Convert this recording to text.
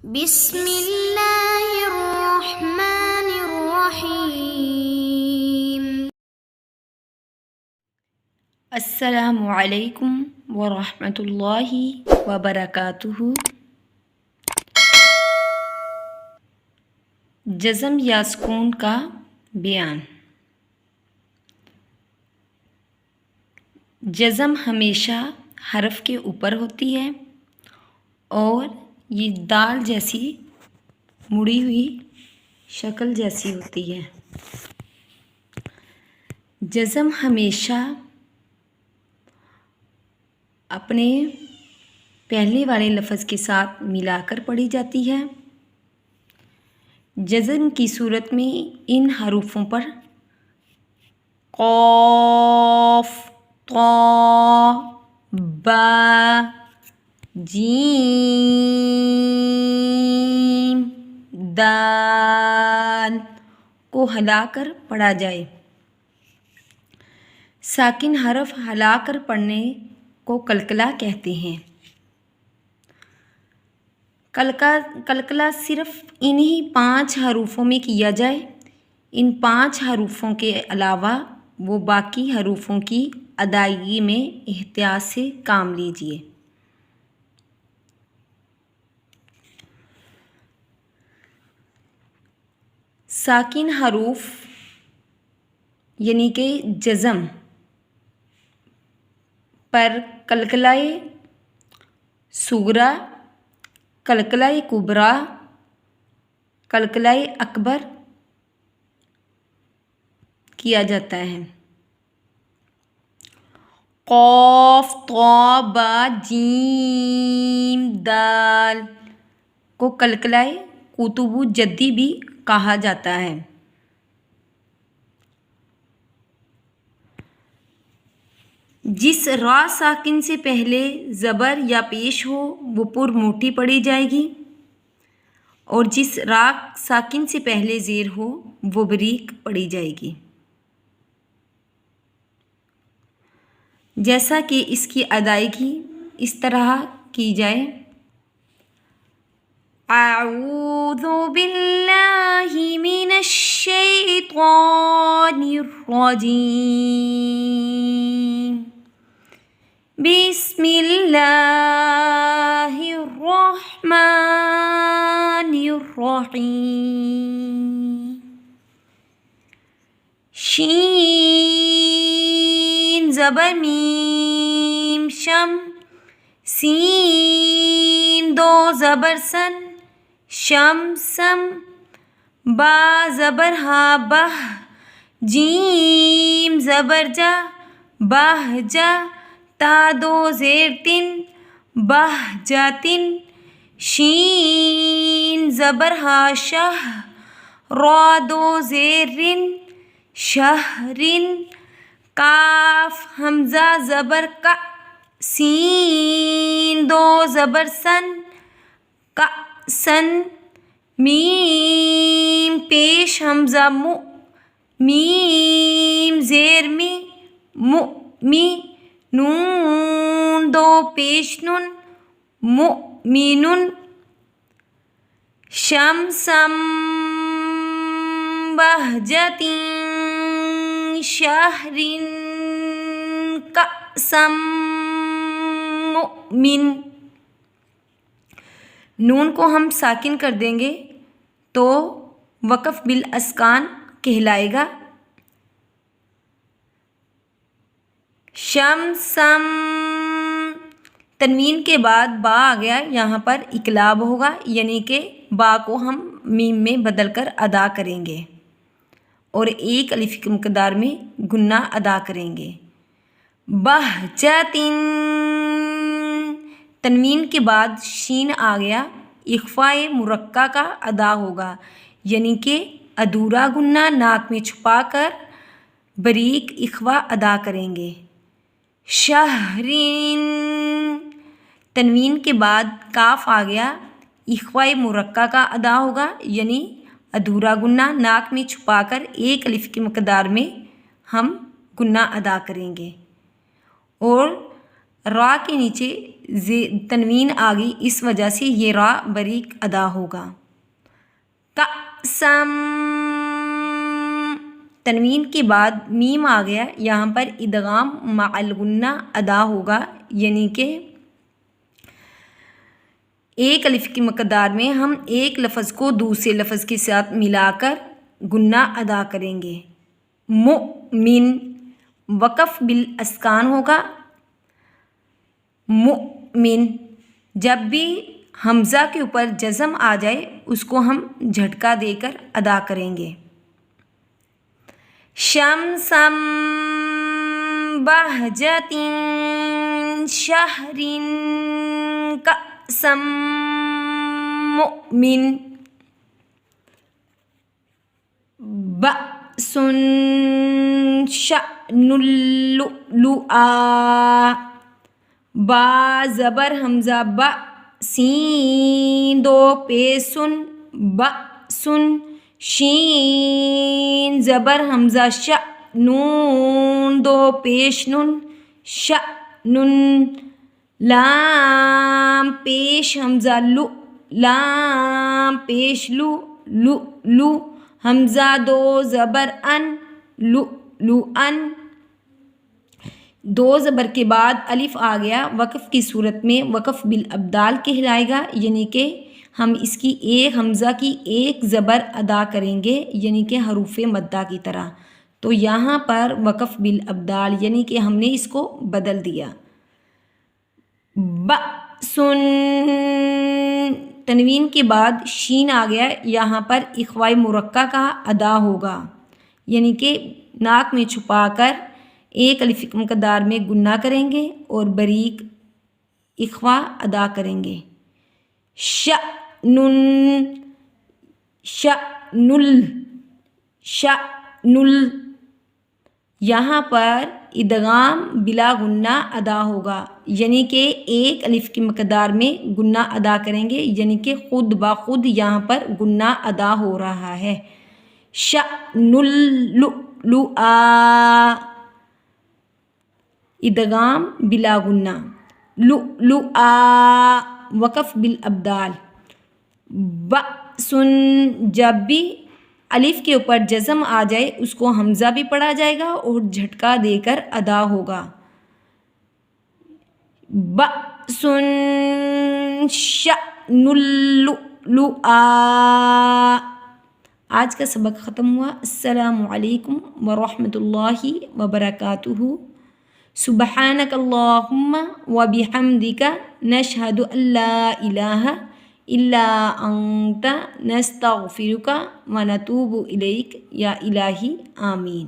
بسم اللہ الرحمن الرحیم۔ السلام علیکم ورحمۃ اللہ وبرکاتہ۔ جزم یا سکون کا بیان۔ جزم ہمیشہ حرف کے اوپر ہوتی ہے اور یہ دال جیسی مڑی ہوئی شکل جیسی ہوتی ہے۔ جزم ہمیشہ اپنے پہلے والے لفظ کے ساتھ ملا کر پڑھی جاتی ہے۔ جزم کی صورت میں ان حروفوں پر قاف، طا، با، جیم، دال کو ہلا کر پڑھا جائے۔ ساکن حرف ہلا کر پڑھنے کو قلقلہ کہتے ہیں۔ قلقلہ صرف انہی 5 حروفوں میں کیا جائے۔ ان 5 حروفوں کے علاوہ وہ باقی حروفوں کی ادائیگی میں احتیاط سے کام لیجیے۔ ساکن حروف یعنی کہ جزم پر قلقلہ صغریٰ، قلقلہ کبریٰ، قلقلہ اکبر کیا جاتا ہے۔ قاف، طا، با، جیم، دال کو قلقلہ قطب جدی بھی کہا جاتا ہے۔ جس را ساکن سے پہلے زبر یا پیش ہو وہ پر موٹی پڑھی جائے گی، اور جس را ساکن سے پہلے زیر ہو وہ باریک پڑھی جائے گی۔ جیسا کہ اس کی ادائیگی اس طرح کی جائے: اعوذ باللہ من الشیطان الرجیم، بسم اللہ الرحمن الرحیم۔ شین زبر میم شم، سین 2 زبر سن شم سم، با زبر ہا بہ، جیم زبر جا بہ جا، تا 2 زیر تن بہ جاتن، شین زبر ہا شہ، را 2 زیر رن شہرن، کاف حمزہ زبر کا، سین 2 زبر سن کا سن، میم پیش حمزہ مو، میم زیر می مؤمی، نون 2 پیش نن مؤمنن، شمسم بہجتن، شہرن کأسم مؤمن۔ نون کو ہم ساکن کر دیں گے تو وقف بالاسکان کہلائے گا۔ شمسم، تنوین کے بعد با آ گیا، یہاں پر اقلاب ہوگا، یعنی کہ با کو ہم میم میں بدل کر ادا کریں گے اور 1 الف کی مقدار میں گنہ ادا کریں گے۔ بہجتن، تنوین کے بعد شین آ گیا، اخفاء مرقع کا ادا ہوگا، یعنی کہ ادھورا گنہ ناک میں چھپا کر باریک اخفاء ادا کریں گے۔ شہرین، تنوین کے بعد کاف آ گیا، اخفاء مرقع کا ادا ہوگا، یعنی ادھورا گنہ ناک میں چھپا کر 1 الف کی مقدار میں ہم گنہ ادا کریں گے۔ اور را کے نیچے تنوین آ گئی، اس وجہ سے یہ را باریک ادا ہوگا۔ قسم، تنوین کے بعد میم آ گیا، یہاں پر ادغام مع الغنہ ادا ہوگا، یعنی کہ ایک الف کی مقدار میں ہم ایک لفظ کو دوسرے لفظ کے ساتھ ملا کر غنہ ادا کریں گے۔ مؤمن، وقف بالاسکان ہوگا، مؤمن۔ جب بھی حمزہ کے اوپر جزم آ جائے اس کو ہم جھٹکا دے کر ادا کریں گے۔ شمسم بہجۃ شہر کأسم مؤمن، بأس شأن اللؤلؤا، با زبر حمزہ با، سین دو پیسن بأسن، شین زبر حمزہ شا، نون دو پیش نن شأنن، لام پیش حمزہ لو، لام پیش لو، لو لو، حمزہ دو زبر ان، لو لو ان، دو زبر کے بعد الف آ گیا، وقف کی صورت میں وقف بالابدال کہلائے گا، یعنی کہ ہم اس کی ایک حمزہ کی ایک زبر ادا کریں گے، یعنی کہ حروف مدہ کی طرح۔ تو یہاں پر وقف بالابدال یعنی کہ ہم نے اس کو بدل دیا۔ بأسن، تنوین کے بعد شین آ گیا، یہاں پر اخواء مرقع کا ادا ہوگا، یعنی کہ ناک میں چھپا کر ایک الف کی مقدار میں غنہ کریں گے اور باریک اخواء ادا کریں گے۔ شأنن، شأنل، شأنل، یہاں پر ادغام بلا غنہ ادا ہوگا، یعنی کہ ایک الف کی مقدار میں غنہ ادا کریں گے، یعنی کہ خود بخود یہاں پر غنہ ادا ہو رہا ہے۔ شأن اللؤلؤا، ادغام بلا غنہ، لؤلؤا وقف بالابدال۔ بأسن، جب بھی الف کے اوپر جزم آ جائے اس کو حمزہ بھی پڑھا جائے گا اور جھٹکا دے کر ادا ہوگا۔ بأسن شأن اللؤلؤا۔ آج کا سبق ختم ہوا۔ السلام علیکم ورحمۃ اللہ وبرکاتہ۔ سبحانک اللہم وبحمدک، نشہد ان لا الہ الا انت، نستغفرک ونتوب الیک، یا الہی آمین۔